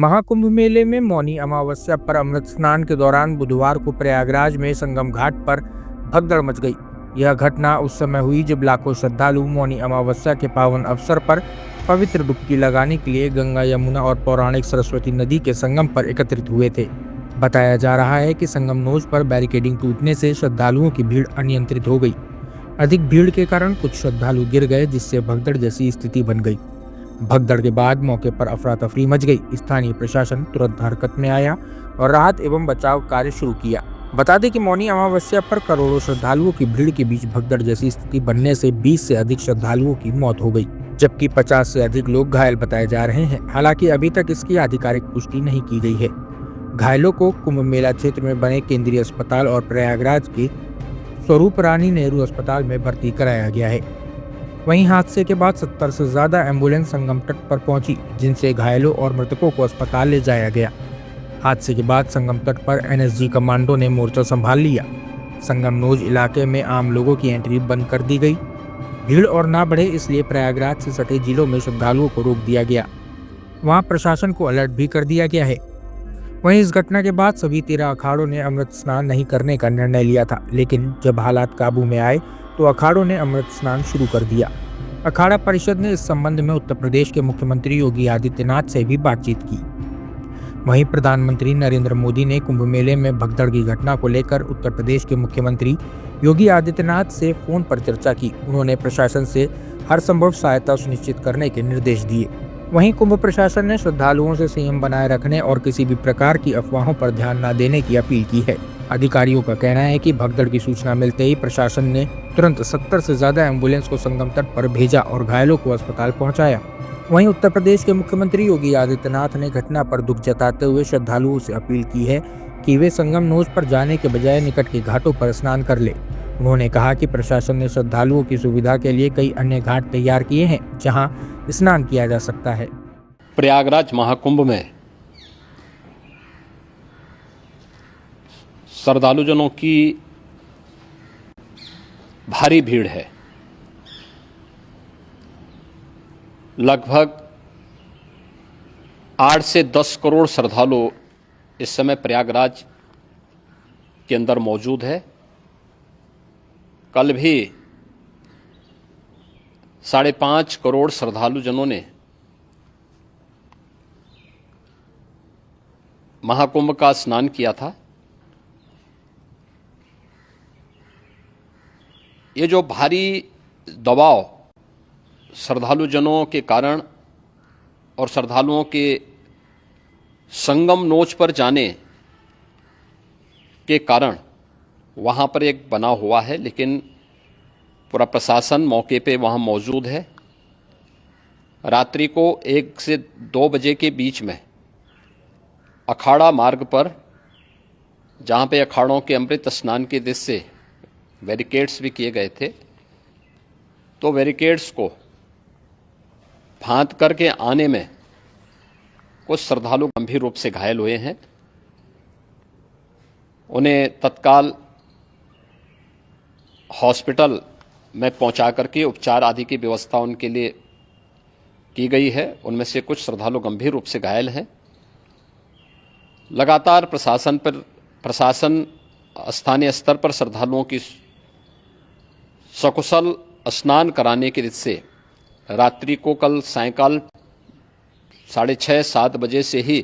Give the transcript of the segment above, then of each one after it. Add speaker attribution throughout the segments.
Speaker 1: महाकुंभ मेले में मौनी अमावस्या पर अमृत स्नान के दौरान बुधवार को प्रयागराज में संगम घाट पर भगदड़ मच गई। यह घटना उस समय हुई जब लाखों श्रद्धालु मौनी अमावस्या के पावन अवसर पर पवित्र डुबकी लगाने के लिए गंगा, यमुना और पौराणिक सरस्वती नदी के संगम पर एकत्रित हुए थे। बताया जा रहा है कि संगम नोज पर बैरिकेडिंग टूटने से श्रद्धालुओं की भीड़ अनियंत्रित हो गई। अधिक भीड़ के कारण कुछ श्रद्धालु गिर गए, जिससे भगदड़ जैसी स्थिति बन गई। भगदड़ के बाद मौके पर अफरा तफरी मच गई। स्थानीय प्रशासन तुरंत हरकत में आया और राहत एवं बचाव कार्य शुरू किया। बता दें कि मौनी अमावस्या पर करोड़ों श्रद्धालुओं की भीड़ के बीच भगदड़ जैसी स्थिति बनने से 20 से अधिक श्रद्धालुओं की मौत हो गई, जबकि 50 से अधिक लोग घायल बताए जा रहे हैं। हालांकि अभी तक इसकी आधिकारिक पुष्टि नहीं की गई है। घायलों को कुंभ मेला क्षेत्र में बने केंद्रीय अस्पताल और प्रयागराज के स्वरूप रानी नेहरू अस्पताल में भर्ती कराया गया है। वहीं हादसे के बाद 70 से ज्यादा एम्बुलेंस संगम तट पर पहुंची, जिनसे घायलों और मृतकों को अस्पताल ले जाया गया। हादसे के बाद संगम तट पर एनएसजी कमांडो ने मोर्चा संभाल लिया। संगम नोज इलाके में आम लोगों की एंट्री बंद कर दी गई। भीड़ और ना बढ़े इसलिए प्रयागराज से सटे जिलों में श्रद्धालुओं को रोक दिया गया। वहां प्रशासन को अलर्ट भी कर दिया गया है। वहीं इस घटना के बाद सभी 13 अखाड़ों ने अमृत स्नान नहीं करने का निर्णय लिया था, लेकिन जब हालात काबू में आए तो अखाड़ों ने अमृत स्नान शुरू कर दिया। अखाड़ा परिषद ने इस संबंध में उत्तर प्रदेश के मुख्यमंत्री योगी आदित्यनाथ से भी बातचीत की। वहीं प्रधानमंत्री नरेंद्र मोदी ने कुंभ मेले में भगदड़ की घटना को लेकर उत्तर प्रदेश के मुख्यमंत्री योगी आदित्यनाथ से फोन पर चर्चा की। उन्होंने प्रशासन से हर संभव सहायता सुनिश्चित करने के निर्देश दिए। वहीं कुंभ प्रशासन ने श्रद्धालुओं से संयम बनाए रखने और किसी भी प्रकार की अफवाहों पर ध्यान न देने की अपील की है। अधिकारियों का कहना है कि भगदड़ की सूचना मिलते ही प्रशासन ने तुरंत 70 से ज्यादा एम्बुलेंस को संगम तट पर भेजा और घायलों को अस्पताल पहुंचाया। वहीं उत्तर प्रदेश के मुख्यमंत्री योगी आदित्यनाथ ने घटना पर दुख जताते हुए श्रद्धालुओं से अपील की है कि वे संगम नोज पर जाने के बजाय निकट के घाटों पर स्नान कर ले। उन्होंने कहा कि प्रशासन ने श्रद्धालुओं की सुविधा के लिए कई अन्य घाट तैयार किए हैं, जहां स्नान किया जा सकता है।
Speaker 2: प्रयागराज महाकुंभ में श्रद्धालुजनों की भारी भीड़ है। लगभग 8 से 10 करोड़ श्रद्धालु इस समय प्रयागराज के अंदर मौजूद है। कल भी 5.5 करोड़ श्रद्धालुजनों ने महाकुंभ का स्नान किया था। ये जो भारी दबाव श्रद्धालुजनों के कारण और श्रद्धालुओं के संगम नोच पर जाने के कारण वहाँ पर एक बना हुआ है, लेकिन पूरा प्रशासन मौके पे वहाँ मौजूद है। रात्रि को 1 से 2 बजे के बीच में अखाड़ा मार्ग पर, जहाँ पे अखाड़ों के अमृत स्नान के दृश्य से बैरिकेड्स भी किए गए थे, तो बैरिकेड्स को फांद करके आने में कुछ श्रद्धालु गंभीर रूप से घायल हुए हैं। उन्हें तत्काल हॉस्पिटल में पहुंचा करके उपचार आदि की व्यवस्था उनके लिए की गई है। उनमें से कुछ श्रद्धालु गंभीर रूप से घायल हैं। लगातार प्रशासन स्थानीय स्तर पर श्रद्धालुओं की सकुशल स्नान कराने के दृष्टि से रात्रि को कल सायंकाल 6:30-7 बजे से ही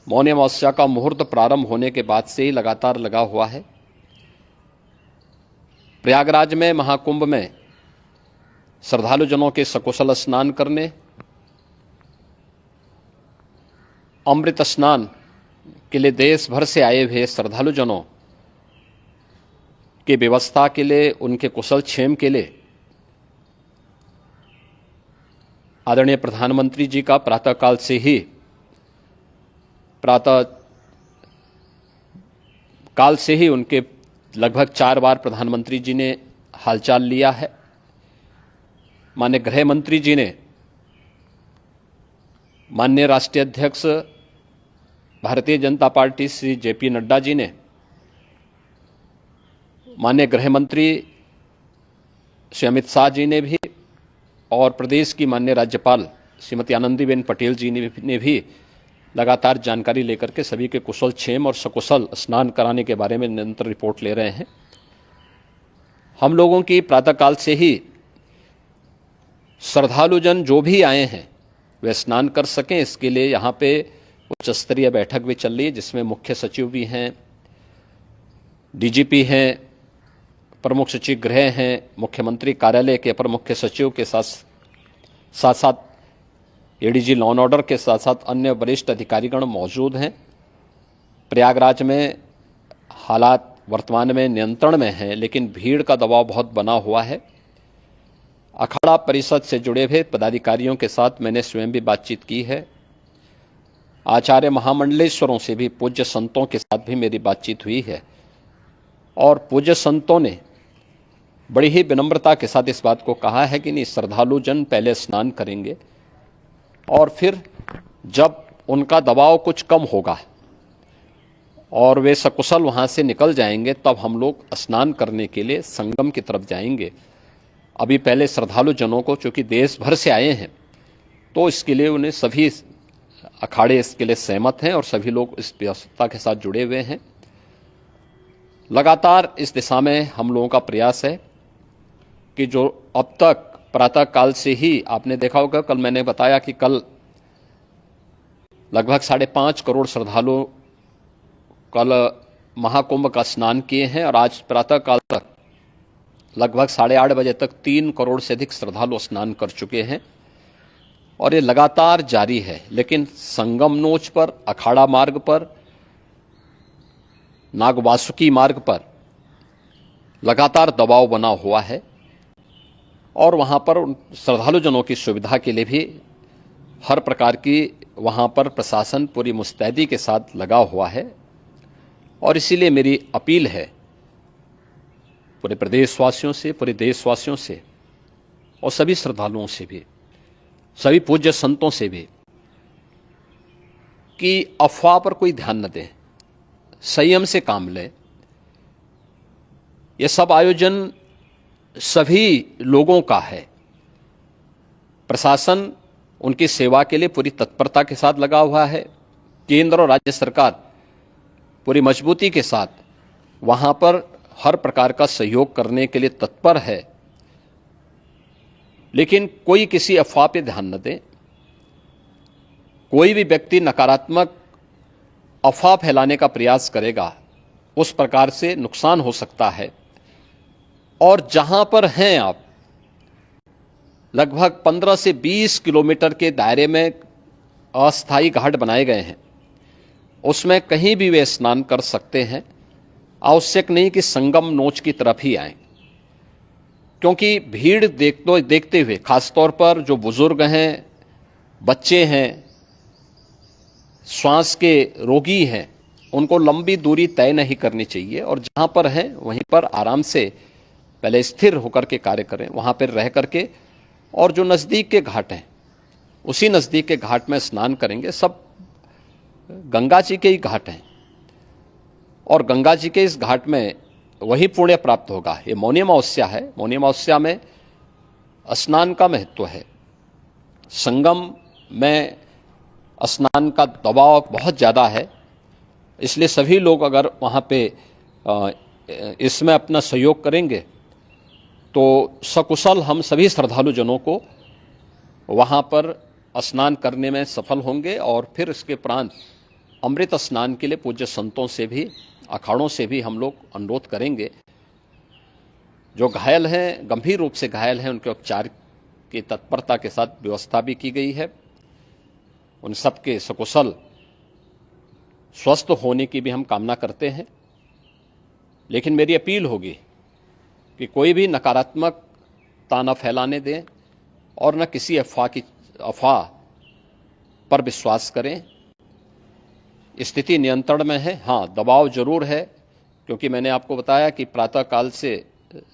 Speaker 2: मौनी अमावस्या का मुहूर्त प्रारंभ होने के बाद से ही लगातार लगा हुआ है। प्रयागराज में महाकुंभ में श्रद्धालुजनों के सकुशल स्नान करने, अमृत स्नान के लिए देश भर से आए हुए श्रद्धालुजनों की व्यवस्था के लिए, उनके कुशल क्षेम के लिए आदरणीय प्रधानमंत्री जी का प्रातःकाल से ही उनके लगभग 4 बार प्रधानमंत्री जी ने हालचाल लिया है। माननीय गृह मंत्री जी ने, माननीय राष्ट्रीय अध्यक्ष भारतीय जनता पार्टी श्री जेपी नड्डा जी ने, माननीय गृह मंत्री श्री अमित शाह जी ने भी और प्रदेश की माननीय राज्यपाल श्रीमती आनंदीबेन पटेल जी ने भी लगातार जानकारी लेकर के सभी के कुशल क्षेम और सकुशल स्नान कराने के बारे में निरंतर रिपोर्ट ले रहे हैं। हम लोगों की प्रातःकाल से ही श्रद्धालुजन जो भी आए हैं वे स्नान कर सकें, इसके लिए यहाँ पे उच्च स्तरीय बैठक भी चल रही है, जिसमें मुख्य सचिव भी हैं, डीजीपी हैं, प्रमुख सचिव गृह हैं, मुख्यमंत्री कार्यालय के अपर मुख्य सचिव के साथ साथ एडीजी लॉ एंड ऑर्डर के साथ साथ अन्य वरिष्ठ अधिकारीगण मौजूद हैं। प्रयागराज में हालात वर्तमान में नियंत्रण में हैं, लेकिन भीड़ का दबाव बहुत बना हुआ है। अखाड़ा परिषद से जुड़े हुए पदाधिकारियों के साथ मैंने स्वयं भी बातचीत की है। आचार्य महामंडलेश्वरों से भी, पूज्य संतों के साथ भी मेरी बातचीत हुई है और पूज्य संतों ने बड़ी ही विनम्रता के साथ इस बात को कहा है कि नहीं, श्रद्धालु जन पहले स्नान करेंगे और फिर जब उनका दबाव कुछ कम होगा और वे सकुशल वहाँ से निकल जाएंगे, तब हम लोग स्नान करने के लिए संगम की तरफ जाएंगे। अभी पहले श्रद्धालु जनों को, चूँकि देश भर से आए हैं, तो इसके लिए उन्हें सभी अखाड़े इसके लिए सहमत हैं और सभी लोग इस व्यवस्था के साथ जुड़े हुए हैं। लगातार इस दिशा में हम लोगों का प्रयास है कि जो अब तक प्रातःकाल से ही आपने देखा होगा, कल मैंने बताया कि कल लगभग 5.5 करोड़ श्रद्धालु कल महाकुंभ का स्नान किए हैं और आज प्रातःकाल तक लगभग 8:30 बजे तक 3 करोड़ से अधिक श्रद्धालु स्नान कर चुके हैं और ये लगातार जारी है। लेकिन संगम नोच पर, अखाड़ा मार्ग पर, नागवासुकी मार्ग पर लगातार दबाव बना हुआ है और वहाँ पर श्रद्धालुजनों की सुविधा के लिए भी हर प्रकार की वहाँ पर प्रशासन पूरी मुस्तैदी के साथ लगा हुआ है। और इसीलिए मेरी अपील है पूरे प्रदेशवासियों से, पूरे देशवासियों से और सभी श्रद्धालुओं से भी, सभी पूज्य संतों से भी कि अफवाह पर कोई ध्यान न दें, संयम से काम लें। यह सब आयोजन सभी लोगों का है। प्रशासन उनकी सेवा के लिए पूरी तत्परता के साथ लगा हुआ है। केंद्र और राज्य सरकार पूरी मजबूती के साथ वहां पर हर प्रकार का सहयोग करने के लिए तत्पर है। लेकिन कोई किसी अफवाह पे ध्यान न दे। कोई भी व्यक्ति नकारात्मक अफवाह फैलाने का प्रयास करेगा, उस प्रकार से नुकसान हो सकता है। और जहां पर हैं आप, लगभग 15 से 20 किलोमीटर के दायरे में अस्थायी घाट बनाए गए हैं, उसमें कहीं भी वे स्नान कर सकते हैं। आवश्यक नहीं कि संगम नोच की तरफ ही आएं, क्योंकि भीड़ देखते हुए खासतौर पर जो बुजुर्ग हैं, बच्चे हैं, श्वास के रोगी हैं, उनको लंबी दूरी तय नहीं करनी चाहिए और जहां पर हैं वहीं पर आराम से पहले स्थिर होकर के कार्य करें, वहां पर रह करके। और जो नज़दीक के घाट हैं, उसी नज़दीक के घाट में स्नान करेंगे। सब गंगा जी के ही घाट हैं और गंगा जी के इस घाट में वही पुण्य प्राप्त होगा। ये मौनी अमावस्या है। मौनी अमावस्या में स्नान का महत्व है। संगम में स्नान का दबाव बहुत ज़्यादा है, इसलिए सभी लोग अगर वहाँ पे इसमें अपना सहयोग करेंगे तो सकुशल हम सभी श्रद्धालु जनों को वहाँ पर स्नान करने में सफल होंगे। और फिर इसके उपरांत अमृत स्नान के लिए पूज्य संतों से भी, अखाड़ों से भी हम लोग अनुरोध करेंगे। जो घायल हैं, गंभीर रूप से घायल हैं, उनके उपचार की तत्परता के साथ व्यवस्था भी की गई है। उन सबके सकुशल स्वस्थ होने की भी हम कामना करते हैं। लेकिन मेरी अपील होगी कि कोई भी नकारात्मकता न फैलाने दें और न किसी अफवाह पर विश्वास करें। स्थिति नियंत्रण में है। हाँ, दबाव जरूर है, क्योंकि मैंने आपको बताया कि प्रातःकाल से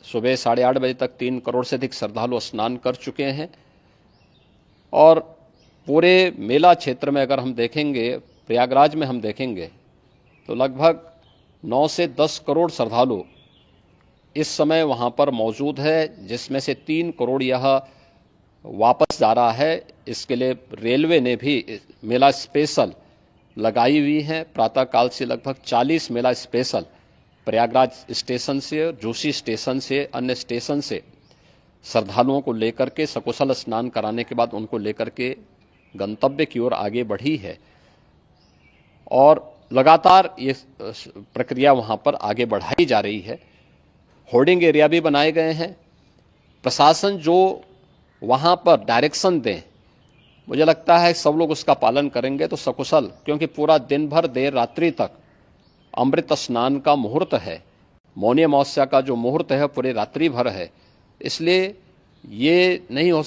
Speaker 2: सुबह 8:30 बजे तक 3 करोड़ से अधिक श्रद्धालु स्नान कर चुके हैं और पूरे मेला क्षेत्र में अगर हम देखेंगे, प्रयागराज में हम देखेंगे तो लगभग 9 से 10 करोड़ श्रद्धालु इस समय वहाँ पर मौजूद है, जिसमें से 3 करोड़ यह वापस जा रहा है। इसके लिए रेलवे ने भी मेला स्पेशल लगाई हुई हैं। प्रातःकाल से लगभग 40 मेला स्पेशल प्रयागराज स्टेशन से, जोशी स्टेशन से, अन्य स्टेशन से श्रद्धालुओं को लेकर के सकुशल स्नान कराने के बाद उनको लेकर के गंतव्य की ओर आगे बढ़ी है और लगातार ये प्रक्रिया वहां पर आगे बढ़ाई जा रही है। होर्डिंग एरिया भी बनाए गए हैं। प्रशासन जो वहां पर डायरेक्शन दें, मुझे लगता है सब लोग उसका पालन करेंगे तो सकुशल, क्योंकि पूरा दिन भर देर रात्रि तक अमृत स्नान का मुहूर्त है। मौनी अमावस्या का जो मुहूर्त है पूरे रात्रि भर है, इसलिए ये नहीं हो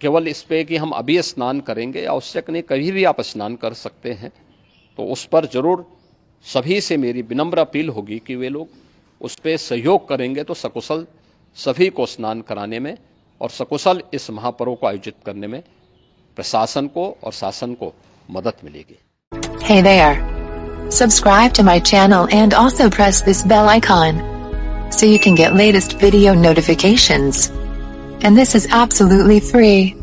Speaker 2: केवल इस पे कि हम अभी स्नान करेंगे, आवश्यक नहीं, कभी भी आप स्नान कर सकते हैं। तो उस पर जरूर सभी से मेरी विनम्र अपील होगी कि वे लोग उस पर सहयोग करेंगे तो सकुशल सभी को स्नान कराने में और सकुशल इस महापर्व को आयोजित करने में प्रशासन को और शासन को मदद मिलेगी।
Speaker 3: Hey there. Subscribe to my channel and also press this bell icon so you can get latest video notifications. And this is absolutely free.